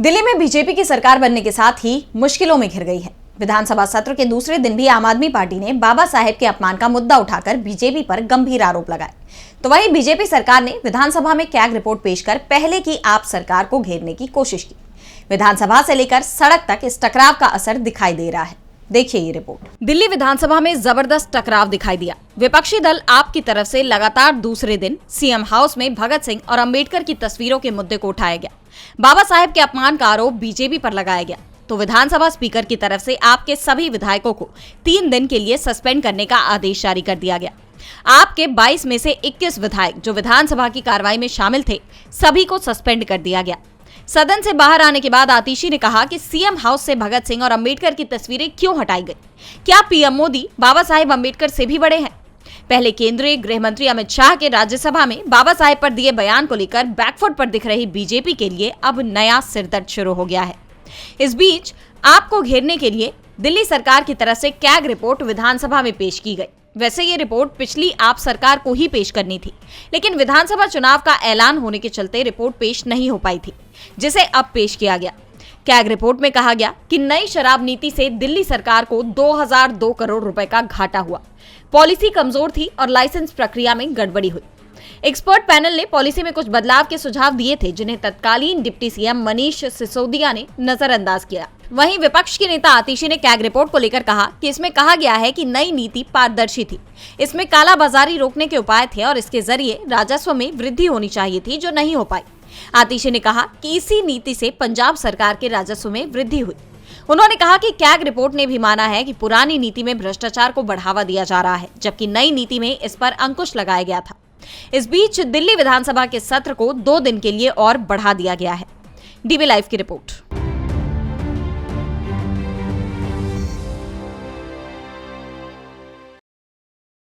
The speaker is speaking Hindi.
दिल्ली में बीजेपी की सरकार बनने के साथ ही मुश्किलों में घिर गई है। विधानसभा सत्र के दूसरे दिन भी आम आदमी पार्टी ने बाबा साहेब के अपमान का मुद्दा उठाकर बीजेपी पर गंभीर आरोप लगाए। तो वहीं बीजेपी सरकार ने विधानसभा में कैग रिपोर्ट पेश कर पहले की आप सरकार को घेरने की कोशिश की। विधानसभा से लेकर सड़क तक इस टकराव का असर दिखाई दे रहा है। देखिए ये रिपोर्ट। दिल्ली विधानसभा में जबरदस्त टकराव दिखाई दिया। विपक्षी दल आप की तरफ से लगातार दूसरे दिन सीएम हाउस में भगत सिंह और अंबेडकर की तस्वीरों के मुद्दे को उठाया गया। बाबा साहेब के अपमान का आरोप बीजेपी पर लगाया गया। तो विधानसभा स्पीकर की तरफ से आपके सभी विधायकों को 3 दिन के लिए सस्पेंड करने का आदेश जारी कर दिया गया। आपके 22 में से 21 विधायक जो विधानसभा की कार्रवाई में शामिल थे, सभी को सस्पेंड कर दिया गया। सदन से बाहर आने के बाद आतिशी ने कहा कि सीएम हाउस से भगत सिंह और अंबेडकर की तस्वीरें क्यों हटाई गई? क्या पीएम मोदी बाबा साहेब अंबेडकर से भी बड़े हैं? पहले केंद्रीय गृह मंत्री अमित शाह के राज्यसभा में बाबा साहेब पर दिए बयान को लेकर बैकफुट पर दिख रही बीजेपी के लिए अब नया सिरदर्द शुरू हो गया है। इस बीच आपको घेरने के लिए दिल्ली सरकार की तरफ से कैग रिपोर्ट विधानसभा में पेश की गई। वैसे ये रिपोर्ट पिछली आप सरकार को ही पेश करनी थी, लेकिन विधानसभा चुनाव का ऐलान होने के चलते रिपोर्ट पेश नहीं हो पाई थी, जिसे अब पेश किया गया। कैग रिपोर्ट में कहा गया कि नई शराब नीति से दिल्ली सरकार को 2002 करोड़ रुपए का घाटा हुआ। पॉलिसी कमजोर थी और लाइसेंस प्रक्रिया में गड़बड़ी हुई। एक्सपर्ट पैनल ने पॉलिसी में कुछ बदलाव के सुझाव दिए थे, जिन्हें तत्कालीन डिप्टी सीएम मनीष सिसोदिया ने नजरअंदाज किया। वहीं विपक्ष के नेता आतिशी ने कैग रिपोर्ट को लेकर कहा कि इसमें कहा गया है कि नई नीति पारदर्शी थी, इसमें कालाबाजारी रोकने के उपाय थे और इसके जरिए राजस्व में वृद्धि होनी चाहिए थी, जो नहीं हो पाई। आतिशी ने कहा कि इसी नीति से पंजाब सरकार के राजस्व में वृद्धि हुई। उन्होंने कहा कि कैग रिपोर्ट ने भी माना है कि पुरानी नीति में भ्रष्टाचार को बढ़ावा दिया जा रहा है, जबकि नई नीति में इस पर अंकुश लगाया गया था। इस बीच दिल्ली विधानसभा के सत्र को 2 दिन के लिए और बढ़ा दिया गया है। डीबी लाइव की रिपोर्ट।